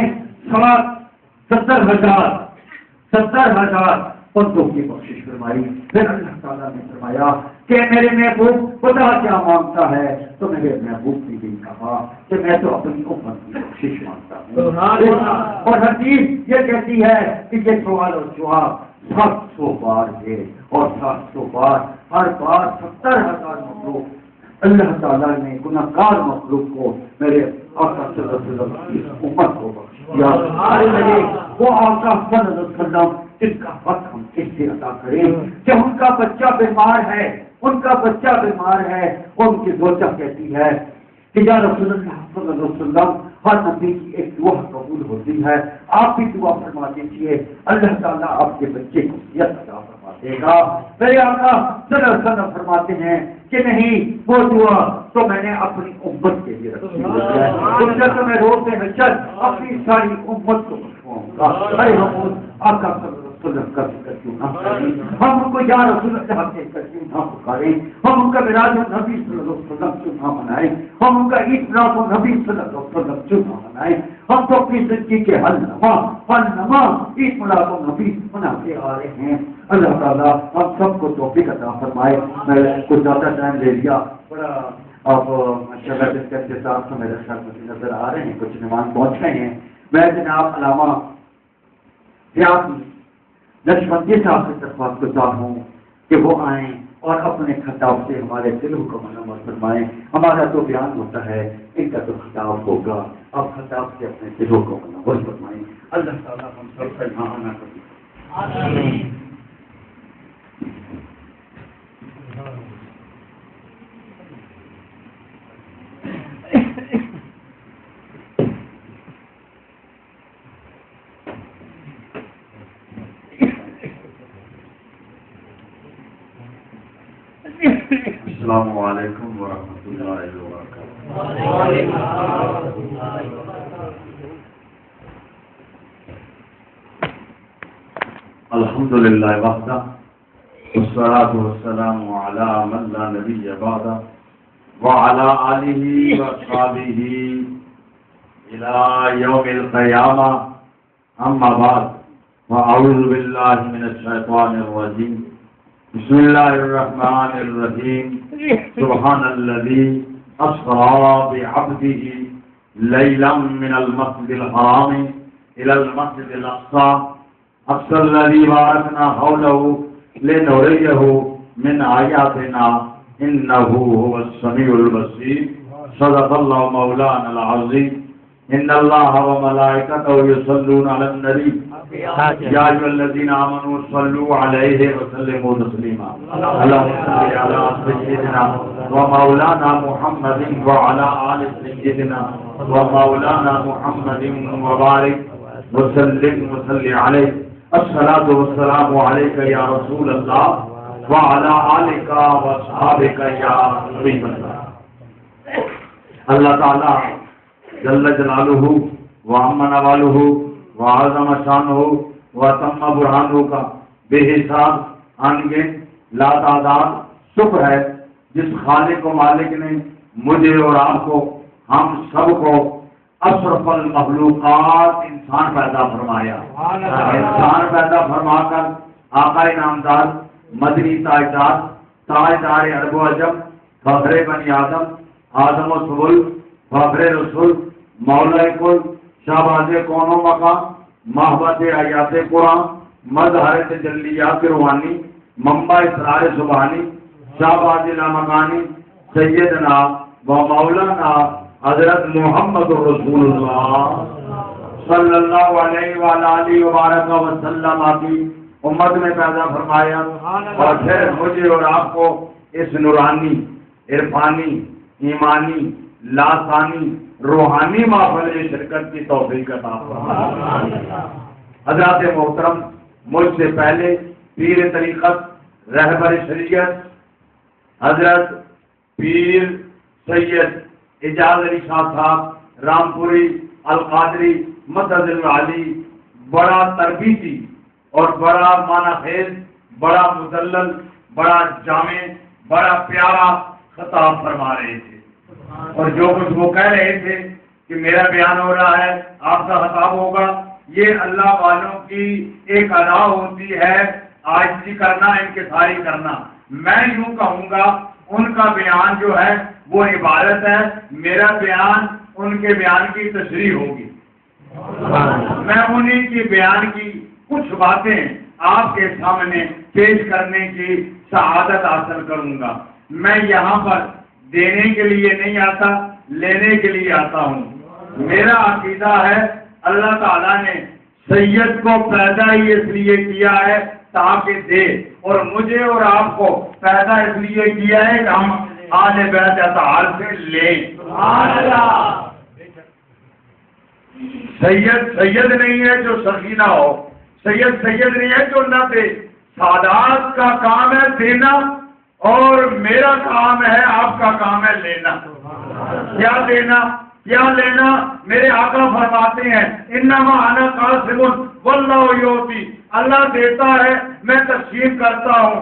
70,000 بندوں کی بخشش فرمائی۔ پھر اللہ تعالیٰ نے فرمایا کہ میرے محبوب خدا کیا مانگتا ہے، تو میرے محبوب نے بھی کہا کہ میں تو اپنی امت کی بخشش مانگتا ہوں۔ اور حدیث یہ کہتی ہے کہ یہ سوال اور جواب 700 بار ہے، اور 700 بار ہر بار 70,000 مخلوق اللہ تعالیٰ نے گناہگار مخلوق کو میرے آقا صلی اللہ علیہ وسلم کی امت کو بخش دیا۔ میرے وہ آقا صلی اللہ علیہ وسلم جس کا حق ہم کیسے ادا کریں کہ ان کا بچہ بیمار ہے، ان کا بچہ بیمار ہے، ان کی زوجہ کہتی ہے کہ یا رسول اللہ صلی اللہ علیہ وسلم ہر نبی کی ایک دعا قبول ہوتی ہے، آپ بھی دعا فرما دیجیے، اللہ تعالیٰ آپ کے بچے کو صحت عطا فرما دے گا۔ میرے آقا صلی اللہ علیہ وسلم فرماتے ہیں کہ نہیں، وہ دعا تو میں نے اپنی امت کے لیے رکھی ہے، تو میں روز حشر اپنی ساری امت کو بخشواؤں گا۔ ارے ہم آقا صلی اللہ علیہ وسلم کا ذکر کیوں نہ کریں، ہم ان کو یا رسول اللہ کہہ کر کیوں نہ پکاریں، ہم ان کا میلاد النبی صلی اللہ علیہ وسلم کیوں نہ منائیں، ہم ان کا عید میلاد النبی صلی اللہ علیہ وسلم کیوں نہ منائیں۔ ہم تو اپنی زندگی کے حل نما عید میلاد النبی مناتے آ رہے ہیں۔ اللہ تعالیٰ ہم سب کو توفیق عطا فرمائے۔ میں کچھ زیادہ ٹائم لے لیا، بڑا اب ماشاءاللہ جس کے احتساب سے میرے خیال مجھے نظر آ رہے ہیں، کچھ مہمان پہنچ گئے ہیں۔ میں جناب علامہ لکشمندی صاحب سے درخواست گزار ہوں کہ وہ آئیں اور اپنے خطاب سے ہمارے دلوں کو منور فرمائیں۔ ہمارا تو بیان ہوتا ہے، ان کا تو خطاب ہوگا، اب خطاب سے اپنے دلوں کو منور فرمائیں۔ اللہ تعالیٰ ہم سب کا یہاں آنا کریں۔ السلام علیکم ورحمۃ اللہ وبرکاتہ۔ الحمد للہ وحدہ والصلاة والسلام علی من لا نبی بعدہ وعلی آلہ وصحبہ الی یوم القیامہ، اما بعد فاعوذ باللہ من الشیطان الرجیم، بسم اللہ الرحمن الرحیم، سبحان الذی اسری بعبدہ لیلا من المسجد الحرام الى المسجد الاقصى اقصى الذي باركنا حوله لنريه من آياتنا إنه هو السميع البصير صدق الله مولانا العظيم إن الله وملائكته يصلون على النبي يا أيها الذين آمنوا صلوا عليه وسلموا تسليما اللهم صل على سيدنا ومولانا محمد وعلى آل سيدنا ومولانا محمد وبارك وسلم وصل عليه الصلاة والسلام عليك يا رسول الله وعلى آلك وصحابك يا حبيب الله۔ اللہ تعالی جل جلالہ وعم نوالہ وعظم شانہ وتم برہانہ کا بے حساب انگن لا تعداد شکر ہے جس خالق و مالک نے مجھے اور آپ کو، ہم سب کو اشرف المخلوقات انسان پیدا فرمایا۔ انسان پیدا فرما کر آقا نامدار مدنی تاجدار عرب و عجم، فخر بنی آدم، آدم و سبل، فخر رسول، مولا کل، شہباز کون و مقام، محبت حیات قرآن، مظہر تجلیات روحانی، منبع اسرار سبحانی، شہباز لامکانی، سیدنا و مولانا حضرت محمد رسول اللہ صلی اللہ علیہ وآلہ وبارک وسلم کی امت میں پیدا فرمایا، اور پھر مجھے اور آپ کو اس نورانی، عرفانی، ایمانی، لاسانی، روحانی محفل میں شرکت کی توفیق عطا فرمایا۔ حضرات محترم، مجھ سے پہلے پیر طریقت رہبر شریعت حضرت پیر سید اعجاز علی شاہ صاحب رامپوری القادری مدد العلی بڑا تربیتی اور بڑا معنی خیز، بڑا مدلل، بڑا جامع، بڑا پیارا خطاب فرما رہے تھے، اور جو کچھ وہ کہہ رہے تھے کہ میرا بیان ہو رہا ہے، آپ کا خطاب ہوگا، یہ اللہ والوں کی ایک ادا ہوتی ہے، عاجزی کرنا، انکساری کرنا۔ میں یوں کہوں گا ان کا بیان جو ہے وہ عبادت ہے، میرا بیان ان کے بیان کی تشریح ہوگی۔ میں انہی کی بیان کی کچھ باتیں آپ کے سامنے پیش کرنے کی سعادت حاصل کروں گا۔ میں یہاں پر دینے کے لیے نہیں آتا، لینے کے لیے آتا ہوں۔ میرا عقیدہ ہے اللہ تعالیٰ نے سید کو پیدا ہی اس لیے کیا ہے تاکہ دے، اور مجھے اور آپ کو پیدا اس لیے کیا ہے کہ ہم آل بیت اطہار سے لیں۔ سید نہیں ہے جو سخی نہ ہو، سید نہیں ہے جو نہ دے۔ سادات کا کام ہے دینا، اور میرا کام ہے، آپ کا کام ہے لینا۔ کیا دینا، کیا لینا؟ میرے آقا فرماتے ہیں انما انا قاسم واللہ یعطی، اللہ دیتا ہے، میں تقسیم کرتا ہوں۔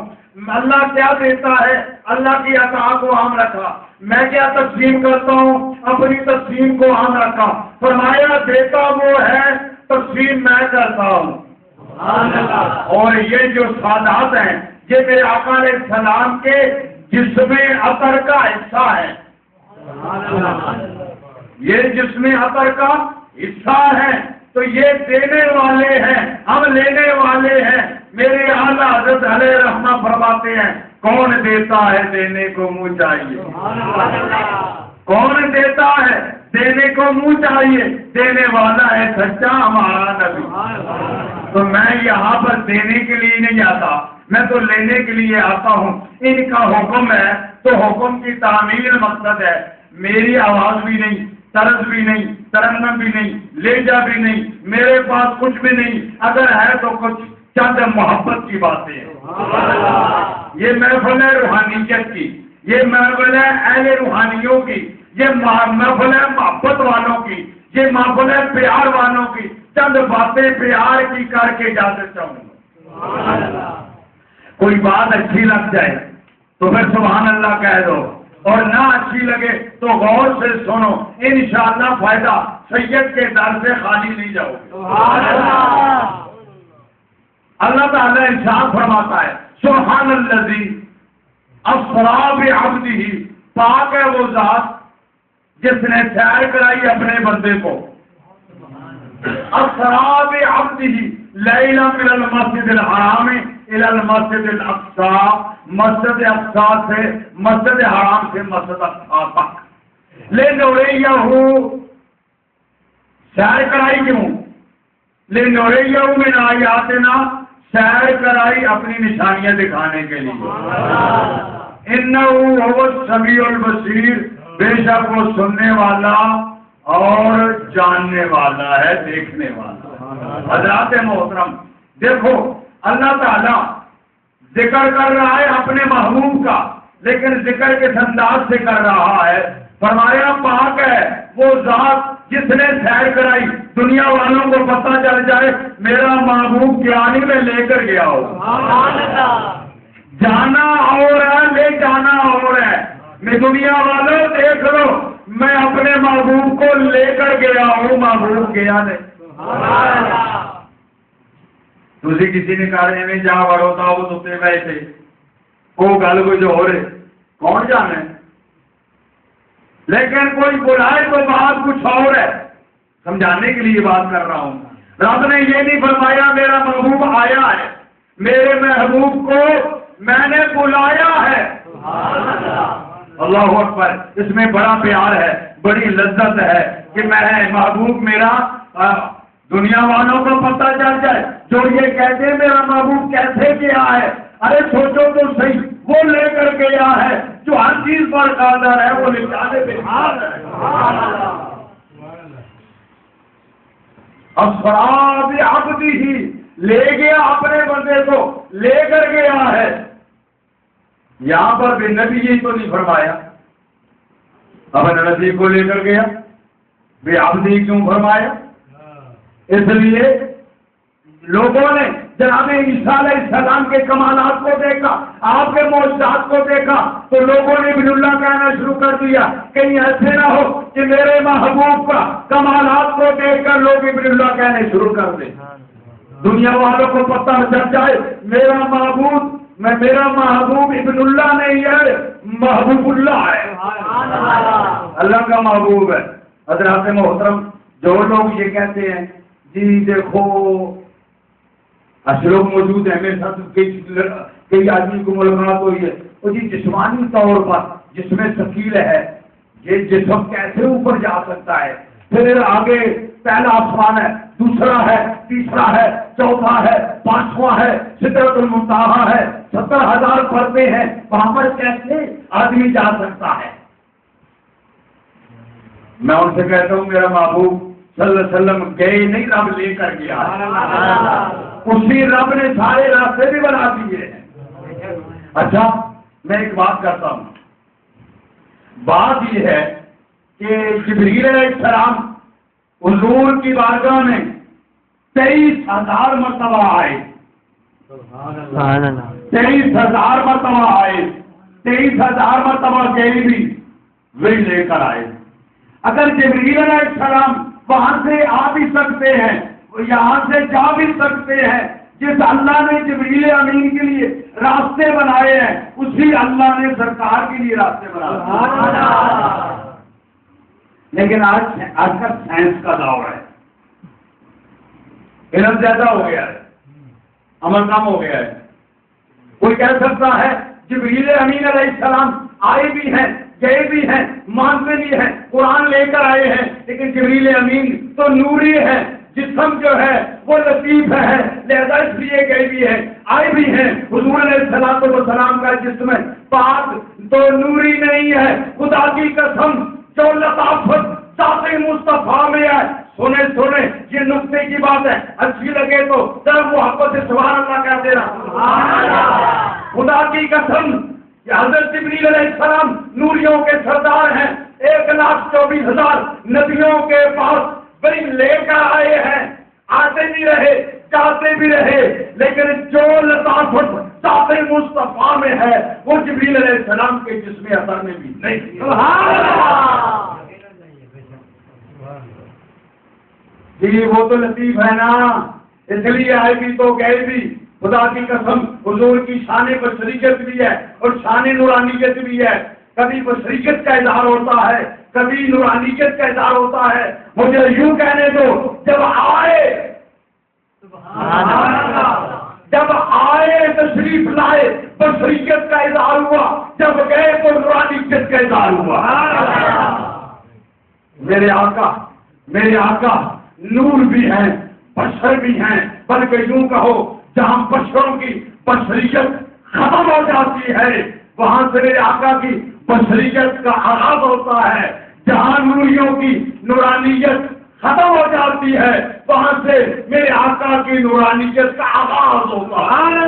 اللہ کیا دیتا ہے؟ اللہ کی عطا کو عام رکھا۔ میں کیا تقسیم کرتا ہوں؟ اپنی تقسیم کو عام رکھا۔ فرمایا دیتا وہ ہے، تقسیم میں کرتا ہوں۔ اور یہ جو سادات ہیں یہ میرے آقا علیہ السلام کے جسم عطر کا حصہ ہے، یہ جسم عطر کا حصہ ہے، تو یہ دینے والے ہیں، ہم لینے والے ہیں۔ میرے اعلیٰ حضرت علیہ رحمہ فرماتے ہیں کون دیتا ہے دینے کو منہ چاہیے، کون دیتا ہے دینے کو منہ چاہیے، دینے والا ہے سچا ہمارا نبی۔ تو میں یہاں پر دینے کے لیے نہیں آتا، میں تو لینے کے لیے آتا ہوں، ان کا حکم ہے تو حکم کی تعمیل مقصد ہے، میری آواز بھی نہیں، طرز بھی نہیں، ترنم بھی نہیں، لہجہ بھی نہیں، میرے پاس کچھ بھی نہیں، اگر ہے تو کچھ چند محبت کی باتیں ہیں۔ یہ محفل ہے روحانیت کی، یہ محفل ہے اہل روحانیوں کی، یہ محفل ہے محبت والوں کی، یہ محفل ہے پیار والوں کی، چند باتیں پیار کی کر کے اجازت چاہوں گا۔ کوئی بات اچھی لگ جائے تو پھر سبحان اللہ کہہ دو، اور نہ اچھی لگے تو غور سے سنو، انشاءاللہ فائدہ سید کے در سے خالی نہیں جاؤ گے۔ اللہ تعالیٰ ارشاد فرماتا ہے سبحان الذی اسری بعبدہ، پاک ہے وہ ذات جس نے سیر کرائی اپنے بندے کو، اسری بعبدہ لیلا من المسجد الحرام الى المسجد الاقصی، مسجد اقصی سے مسجد حرام سے مسجد اقصی تک، لنریہ، سیر کرائی کیوں؟ لنریہ من آیاتنا، سیر کرائی اپنی نشانیاں دکھانے کے لیے، انہ هو السمیع البصیر، بے شک وہ سننے والا اور جاننے والا ہے، دیکھنے والا۔ حضرات محترم دیکھو، اللہ تعالیٰ ذکر کر رہا ہے اپنے محبوب کا، لیکن ذکر کس انداز سے کر رہا ہے؟ فرمایا پاک ہے وہ ذات جس نے سیر کرائی، دنیا والوں کو پتہ چل جائے میرا محبوب کیانی میں لے کر گیا ہو، جانا اور ہے، لے جانا اور ہے، میں دنیا والوں دیکھ لو میں اپنے محبوب کو لے کر گیا ہوں، محبوب گیا نہیں۔ تھی کسی نے کہا میں جا بڑھو تھا وہ ستے بیٹھے وہ گل کچھ ہو رہے، کون جانے، لیکن کوئی بلائے تو بات کچھ اور ہے، سمجھانے کے لیے بات کر رہا ہوں۔ رب نے یہ نہیں فرمایا میرا محبوب آیا ہے، میرے محبوب کو میں نے بلایا ہے۔ اللہ اکبر، اس میں بڑا پیار ہے، بڑی لذت ہے کہ میں محبوب میرا دنیا والوں کو پتہ چل جائے، جو یہ کہتے ہیں میرا محبوب کیسے گیا ہے، ارے سوچو تو صحیح، وہ لے کر گیا ہے جو ہر چیز پر قادر ہے، وہ لے جانے پہ حاضر ہے۔ اسری بعبدہ، لے گیا اپنے بندے کو، لے کر گیا ہے۔ یہاں پر بھی نبی یہ تو نہیں فرمایا اپنے نبی کو لے کر گیا، بعبدہ کیوں فرمایا؟ اس لیے لوگوں نے جناب عیسیٰ علیہ السلام کے کمالات کو دیکھا، آپ کے معجزات کو دیکھا تو لوگوں نے ابن اللہ کہنا شروع کر دیا، کہیں ایسے نہ ہو کہ میرے محبوب کا کمالات کو دیکھ کر لوگ ابن اللہ کہنے شروع کر دیں، دنیا والوں کو پتہ چل جائے میرا محبوب ابن اللہ نہیں ہے، محبوب اللہ ہے، اللہ کا محبوب ہے۔ حضرات محترم، جو لوگ یہ کہتے ہیں جی دیکھو لوگ موجود ہیں، میرے ساتھ کئی آدمی کو ملاقات ہوئی ہے، وہ جی جسمانی طور پر جسم ثقیل ہے، یہ جسم کیسے اوپر جا سکتا ہے، پھر آگے پہلا آسمان ہے، دوسرا ہے، تیسرا ہے، چوتھا ہے، پانچواں ہے، سدرۃ المنتہا ہے، 70,000 پردے ہیں، وہاں پر کیسے آدمی جا سکتا ہے؟ میں ان سے کہتا ہوں میرا محبوب صلی اللہ علیہ وسلم گئے نہیں، رب لے کر گیا، اسی رب نے سارے راستے بھی بنا دیے ہیں۔ اچھا میں ایک بات کرتا ہوں، بات یہ ہے کہ جبریل علیہ السلام حضور کی بارگاہ میں 23,000 مرتبہ آئے، 23,000 مرتبہ آئے، 23,000 مرتبہ گئے بھی وہی لے کر آئے۔ اگر جبریل علیہ السلام وہاں سے آ بھی سکتے ہیں، یہاں سے جا بھی سکتے ہیں، جس اللہ نے جبریل امین کے لیے راستے بنائے ہیں اسی اللہ نے سرکار کے لیے راستے بنائے۔ لیکن آج کا سائنس کا دور ہے، علم زیادہ ہو گیا ہے، عمل کم ہو گیا ہے۔ کوئی کہہ سکتا ہے جبریل امین علیہ السلام آئے بھی ہیں، گئے بھی ہیں، مانتے بھی ہیں، قرآن لے کر آئے ہیں، لیکن جبریل امین تو نوری ہے، جسم جو ہے وہ لطیف ہے، لہذا اس لیے گئی بھی ہے، آئے بھی ہیں۔ حضور علیہ السلام کا جسم پاک تو نوری نہیں ہے، خدا کی قسم جو لطافت ذات مصطفیٰ میں ہے۔ سنے یہ نقطے کی بات ہے، اچھی لگے تو ذرا محبت سے سبحان اللہ کہہ دینا۔ خدا کی قسم کہ حضرت جبریل علیہ السلام نوریوں کے سردار ہیں، 1,24,000 نبیوں کے پاس بڑی لے کر آئے ہیں، آتے بھی رہے جاتے بھی رہے، لیکن جو لطافت ذات مصطفیٰ میں ہے وہ جبریل علیہ السلام کے جسم اثر میں بھی نہیں۔ سبحان اللہ، جی وہ تو لطیف ہے نا، اس لیے آئے بھی تو گئے بھی۔ خدا کی قسم حضور کی شان بشریت بھی ہے اور شان نورانیت بھی ہے، کبھی بشریت کا اظہار ہوتا ہے، کبھی نورانیت کا اظہار ہوتا ہے۔ مجھے یوں کہنے دو، جب آئے تشریف لائے بشریت کا اظہار ہوا، جب گئے تو نورانیت کا اظہار ہوا۔ میرے آقا نور بھی ہیں، بشر بھی ہیں، بلکہ یوں کہو جہاں بشروں کی بشریت ختم ہو جاتی ہے وہاں سے میرے آقا کی بشریت کا آغاز ہوتا ہے، جہاں نوریوں کی نورانیت ختم ہو جاتی ہے وہاں سے میرے آقا کی نورانیت کا آغاز ہوتا ہے۔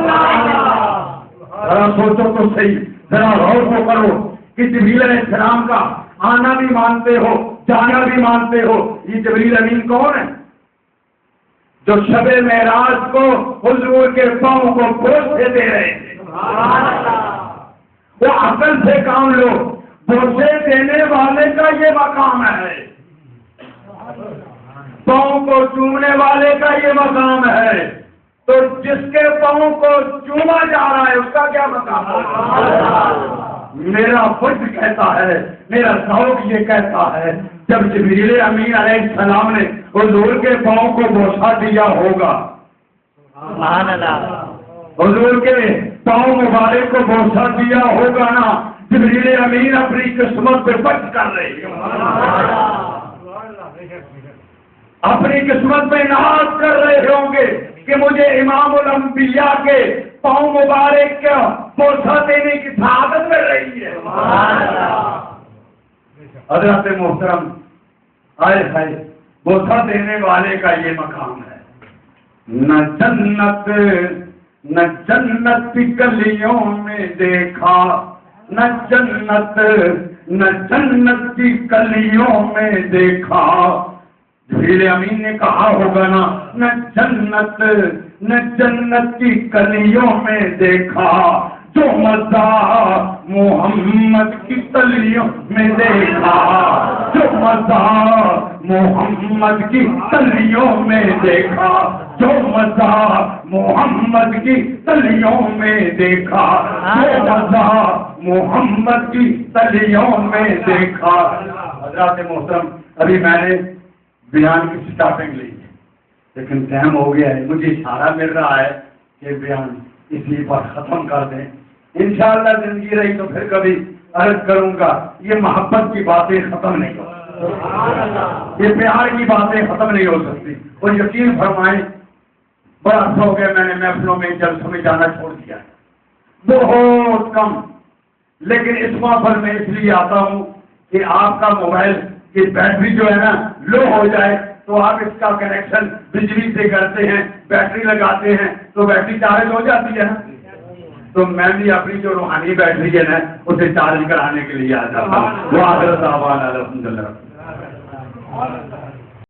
ذرا سوچو تو صحیح، ذرا غور کو کرو کہ جبریل علیہ السلام کا آنا بھی مانتے ہو، جانا بھی مانتے ہو، یہ جبریل امین کون ہے؟ جو شب معراج کو حضور کے پاؤں کو بوسے دے رہے تھے۔ وہ عقل سے کام لو، بوسے دینے والے کا یہ مقام ہے، پاؤں کو چومنے والے کا یہ مقام ہے، تو جس کے پاؤں کو چوما جا رہا ہے اس کا کیا مقام ہے؟ میرا فرض کہتا ہے، میرا ذوق یہ کہتا ہے، جب جبریل امین علیہ السلام نے حضور کے پاؤں کو بوسہ دیا ہوگا، سبحان اللہ، حضور کے پاؤں مبارک کو بوسہ دیا ہوگا نا، جبریل امین اپنی قسمت پہ بچ کر رہے ہیں، اپنی قسمت پہ ناز کر رہے ہوں گے کہ مجھے امام الانبیاء کے پاؤں مبارک کا بوسہ دینے کی سعادت مل رہی ہے۔ حضرت محترم، آئے ہائے، بوسہ دینے والے کا یہ مقام ہے۔ نہ جنت کی گلیوں میں دیکھا، نہ جنت کی گلیوں میں دیکھا، جبریل امین نے کہا ہوگا نا، نہ جنت کی گلیوں میں دیکھا، جو مزہ محمد کی تلیوں میں دیکھا، جو مزہ محمد کی تلیوں میں دیکھا، جو مزہ محمد کی تلیوں میں دیکھا، جو مزہ محمد کی تلیوں میں دیکھا۔ حضرات محترم، ابھی میں نے بیان کی سٹارٹنگ لی ہے لیکن ٹائم ہو گیا ہے، مجھے اشارہ مل رہا ہے کہ بیان اسی پر ختم کر دیں، انشاءاللہ زندگی رہی تو پھر کبھی عرض کروں گا۔ یہ محبت کی باتیں ختم نہیں ہو سکتی، یہ پیار کی باتیں ختم نہیں ہو سکتی، اور یقین فرمائیں بڑا عرصہ ہو گیا میں نے محفلوں میں جلسوں میں جانا چھوڑ دیا بہت کم، لیکن اس محفل میں اس لیے آتا ہوں کہ آپ کا موبائل کی بیٹری جو ہے نا لو ہو جائے تو آپ اس کا کنیکشن بجلی سے کرتے ہیں، بیٹری لگاتے ہیں تو بیٹری چارج ہو جاتی ہے نا، تو میں بھی اپنی جو روحانی بیٹری ہے نا اسے چارج کرانے کے لیے آ جاتا ہوں۔ وہ حضرت الحمد للہ